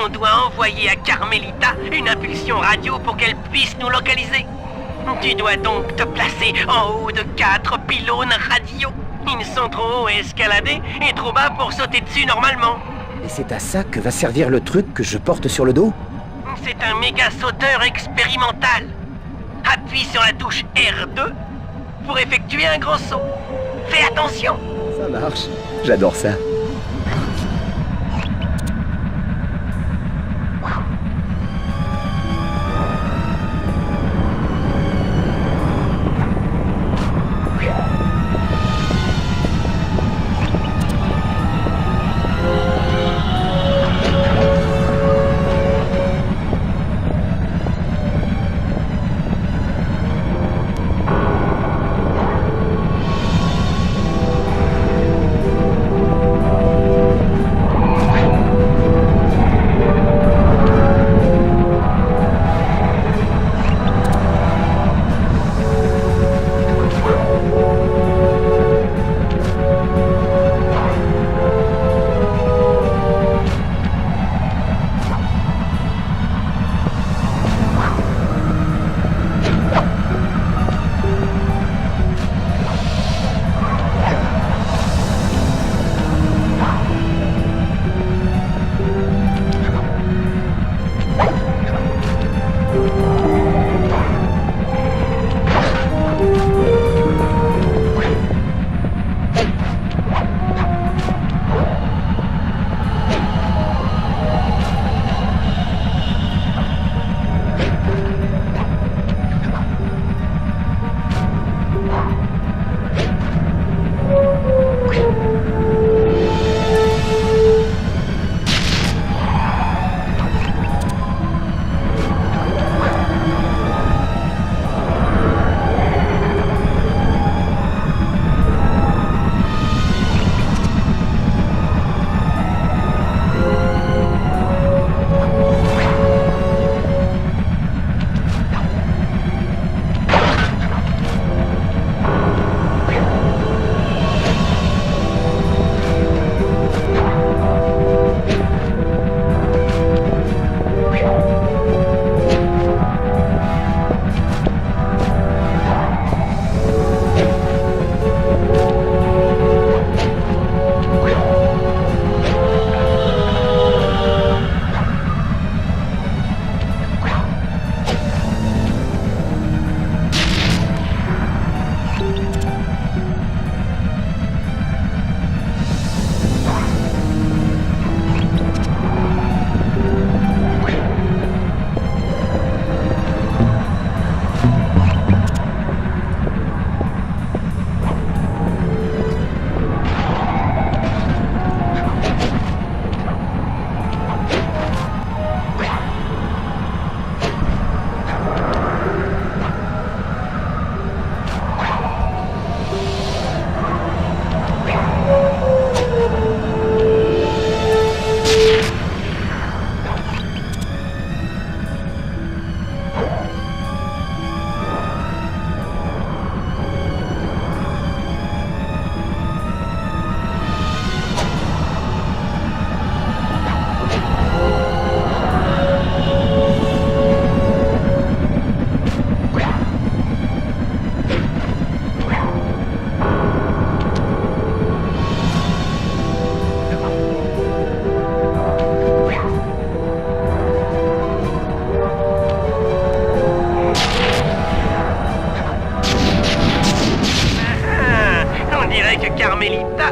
On doit envoyer à Carmelita une impulsion radio pour qu'elle puisse nous localiser. Tu dois donc te placer en haut de 4 pylônes radio. Ils sont trop hauts à escalader et trop bas pour sauter dessus normalement. Et c'est à ça que va servir le truc que je porte sur le dos? C'est un méga sauteur expérimental. Appuie sur la touche R2 pour effectuer un grand saut. Fais attention! Ça marche. J'adore ça.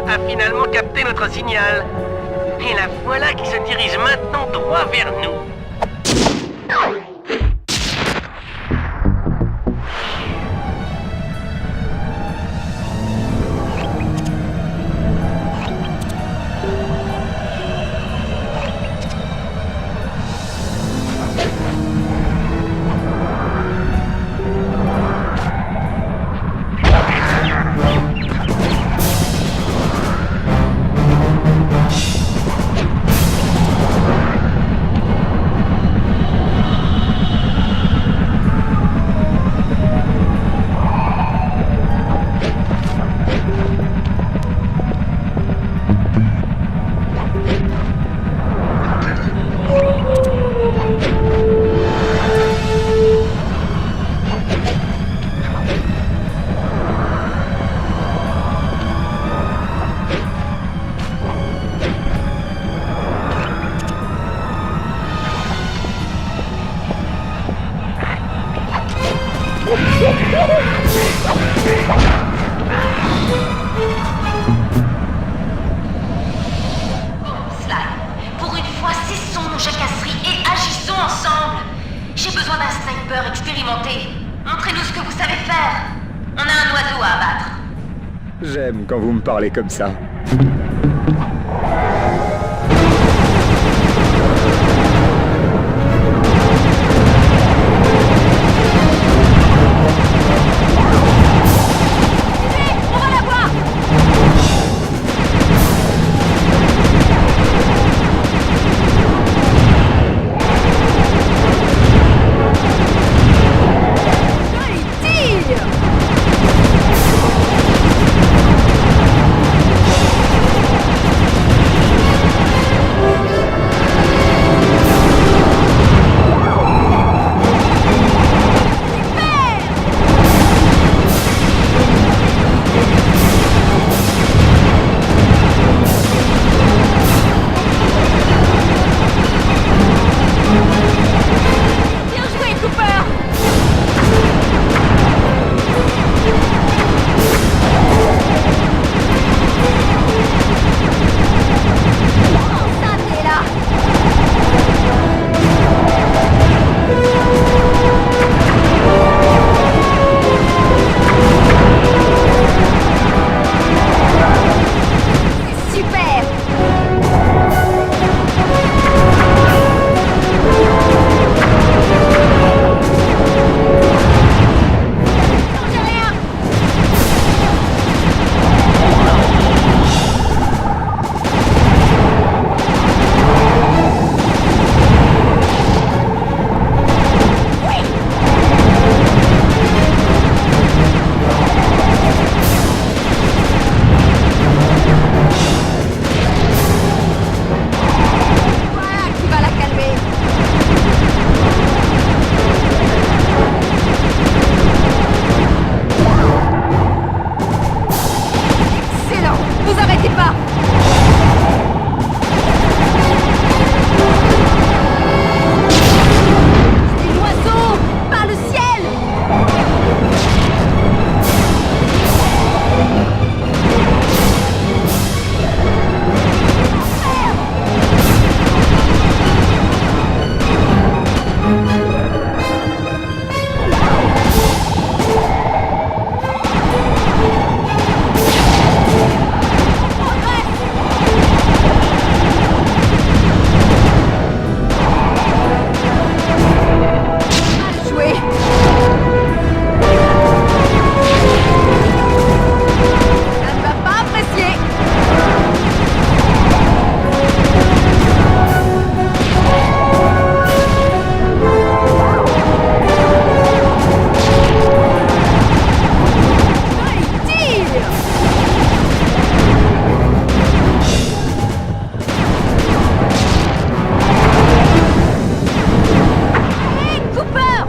a finalement capté notre signal. Et la voilà qui se dirige maintenant droit vers nous. d'un sniper expérimenté. Montrez-nous ce que vous savez faire. On a un oiseau à abattre. J'aime quand vous me parlez comme ça. On va la voir. Tire. Bien joué, Cooper. Ça, t'es là. Super. Changez rien. Voilà qui va la calmer. Excellent. Vous arrêtez pas. C'est l'oiseau, pas le ciel. Mal joué. Ça ne va pas apprécier. Il tire. Hey, Cooper.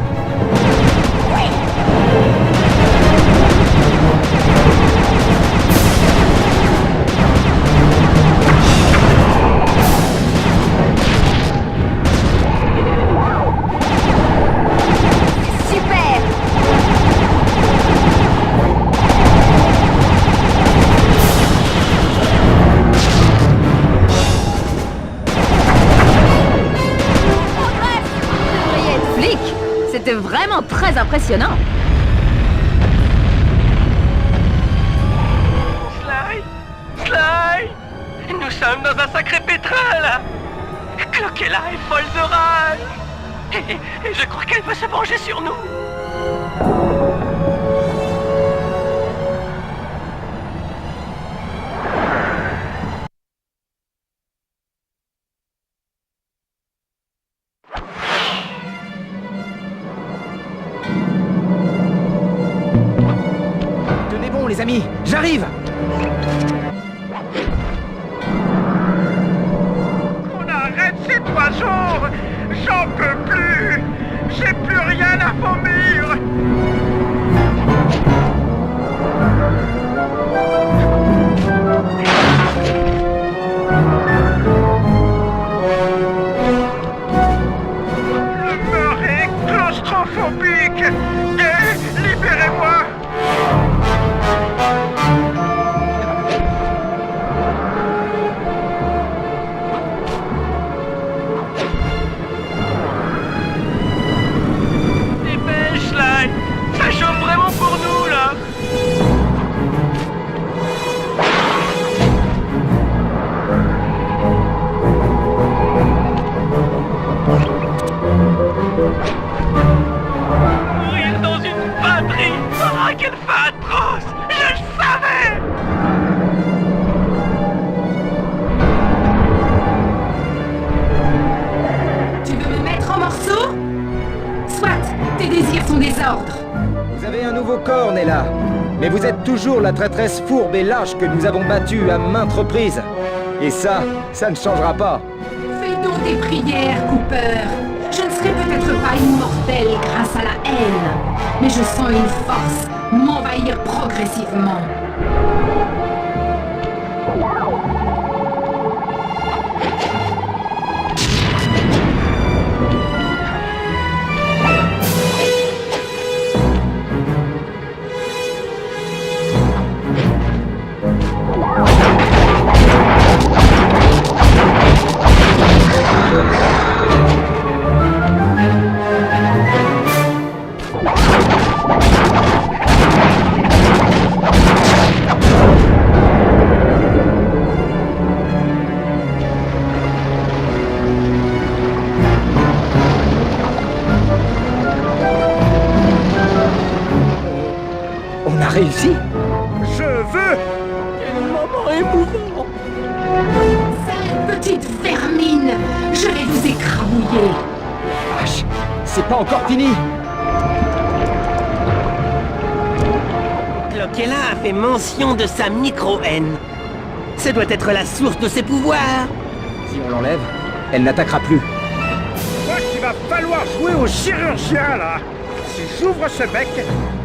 Super. Progresse. Vous devriez être flic. C'était vraiment très impressionnant. Sly! Sly! Nous sommes dans un sacré pétrin, là! Cloquella est folle de rage! Et je crois qu'elle veut se venger sur nous! Tenez bon, les amis, j'arrive. On arrête cet oiseau! J'en peux plus! J'ai plus rien à vomir! Le mur est claustrophobique! Et libérez-moi! vos cornes, Ella. Mais vous êtes toujours la traîtresse fourbe et lâche que nous avons battue à maintes reprises. Et ça ne changera pas. Fais donc des prières, Cooper. Je ne serai peut-être pas immortel grâce à la haine, mais je sens une force m'envahir progressivement. On a réussi? Je veux. Sale petite vermine, je vais vous écrabouiller. Vache, c'est pas encore fini! Cloquella a fait mention de sa micro-haine. Ce doit être la source de ses pouvoirs. Si on l'enlève, elle n'attaquera plus. Je crois qu'il va falloir jouer au chirurgien, là. Si j'ouvre ce bec,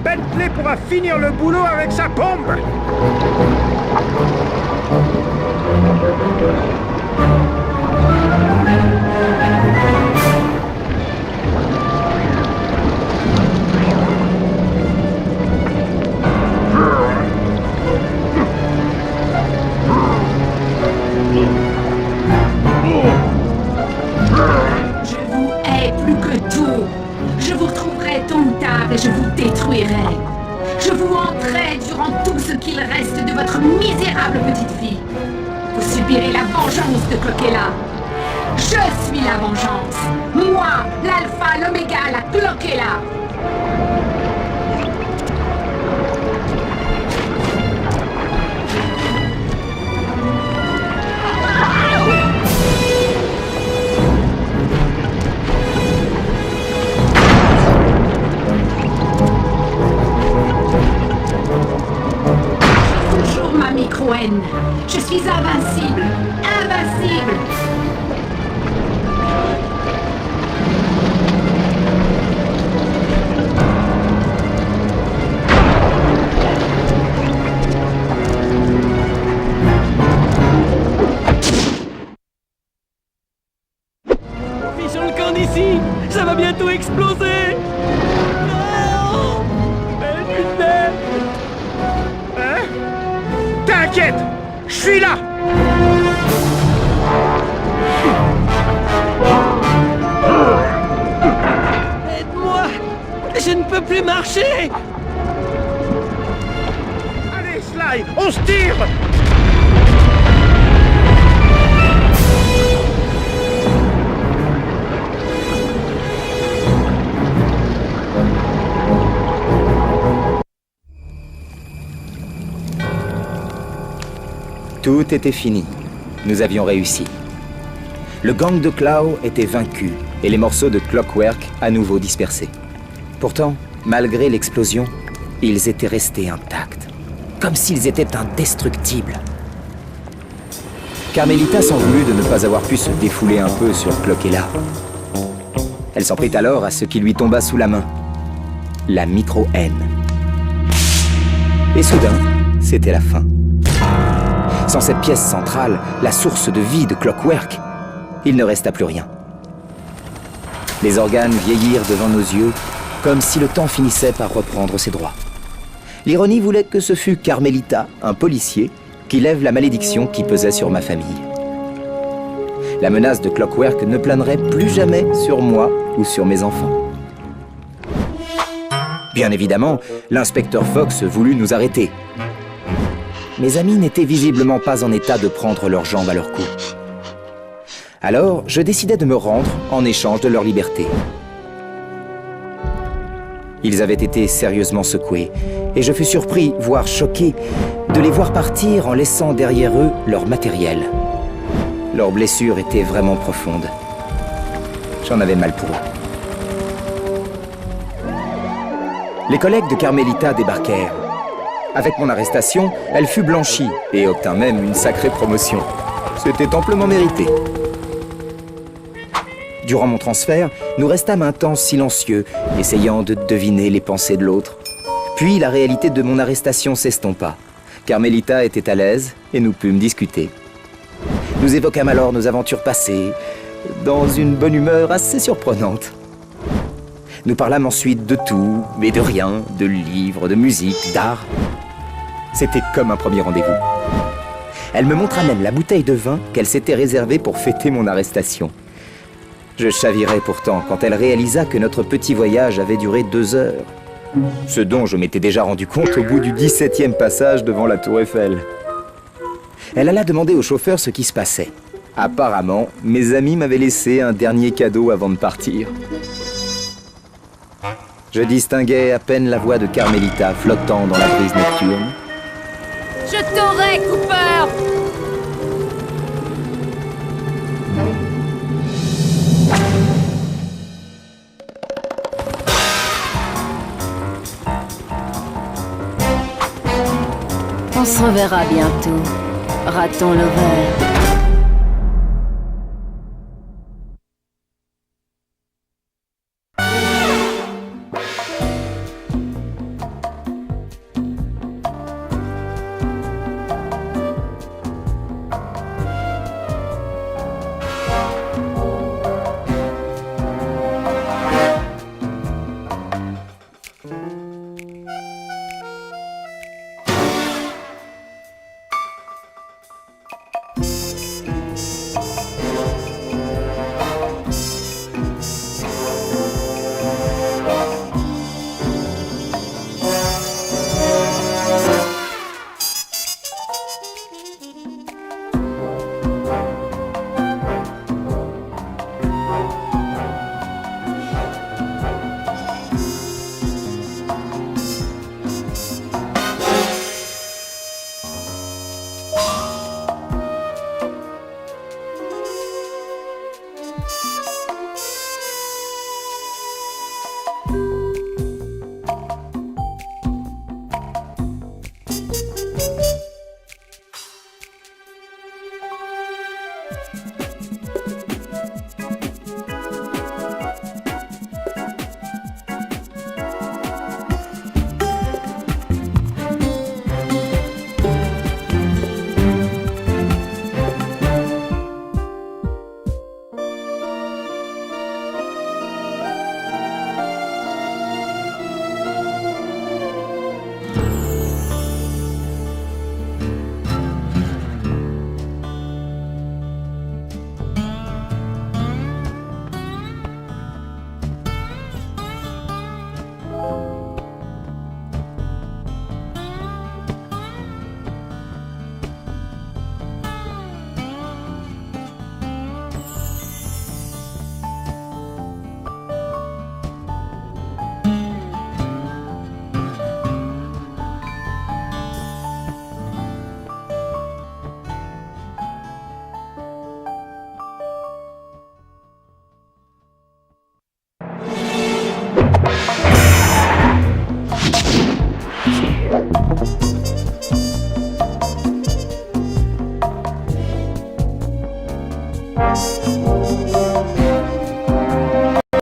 Bentley pourra finir le boulot avec sa bombe. Je vous hais plus que tout. Je vous retrouverai tôt ou tard et je vous détruirai. Je vous hanterai durant tout ce qu'il reste de votre misérable petite vie. Vous subirez la vengeance de Cloquella. Je suis la vengeance. Moi, l'alpha, l'oméga, la Cloquella. Toujours ma micro-haine. Je suis invincible. Invincible. Fichons le camp d'ici. Ça va bientôt exploser. Non. Putain. Hein? T'inquiète, je suis là. Aide-moi. Je ne peux plus marcher. Allez, Sly, on se tire. Tout était fini. Nous avions réussi. Le gang de Klaw était vaincu et les morceaux de Clockwerk à nouveau dispersés. Pourtant, malgré l'explosion, ils étaient restés intacts, comme s'ils étaient indestructibles. Carmelita s'en voulut de ne pas avoir pu se défouler un peu sur Cloquella. Elle s'en prit alors à ce qui lui tomba sous la main, la micro-haine. Et soudain, c'était la fin. Sans cette pièce centrale, la source de vie de Clockwerk, il ne resta plus rien. Les organes vieillirent devant nos yeux, comme si le temps finissait par reprendre ses droits. L'ironie voulait que ce fût Carmelita, un policier, qui lève la malédiction qui pesait sur ma famille. La menace de Clockwerk ne planerait plus jamais sur moi ou sur mes enfants. Bien évidemment, l'inspecteur Fox voulut nous arrêter. Mes amis n'étaient visiblement pas en état de prendre leurs jambes à leur cou. Alors, je décidai de me rendre en échange de leur liberté. Ils avaient été sérieusement secoués, et je fus surpris, voire choqué, de les voir partir en laissant derrière eux leur matériel. Leurs blessures étaient vraiment profondes. J'en avais mal pour eux. Les collègues de Carmelita débarquèrent. Avec mon arrestation, elle fut blanchie et obtint même une sacrée promotion. C'était amplement mérité. Durant mon transfert, nous restâmes un temps silencieux, essayant de deviner les pensées de l'autre. Puis la réalité de mon arrestation s'estompa. Carmelita était à l'aise et nous pûmes discuter. Nous évoquâmes alors nos aventures passées, dans une bonne humeur assez surprenante. Nous parlâmes ensuite de tout, mais de rien, de livres, de musique, d'art. C'était comme un premier rendez-vous. Elle me montra même la bouteille de vin qu'elle s'était réservée pour fêter mon arrestation. Je chavirais pourtant quand elle réalisa que notre petit voyage avait duré 2 heures. Ce dont je m'étais déjà rendu compte au bout du 17e passage devant la Tour Eiffel. Elle alla demander au chauffeur ce qui se passait. Apparemment, mes amis m'avaient laissé un dernier cadeau avant de partir. Je distinguais à peine la voix de Carmelita flottant dans la brise nocturne. Je t'aurai, Cooper! On se reverra bientôt, raton Lovell.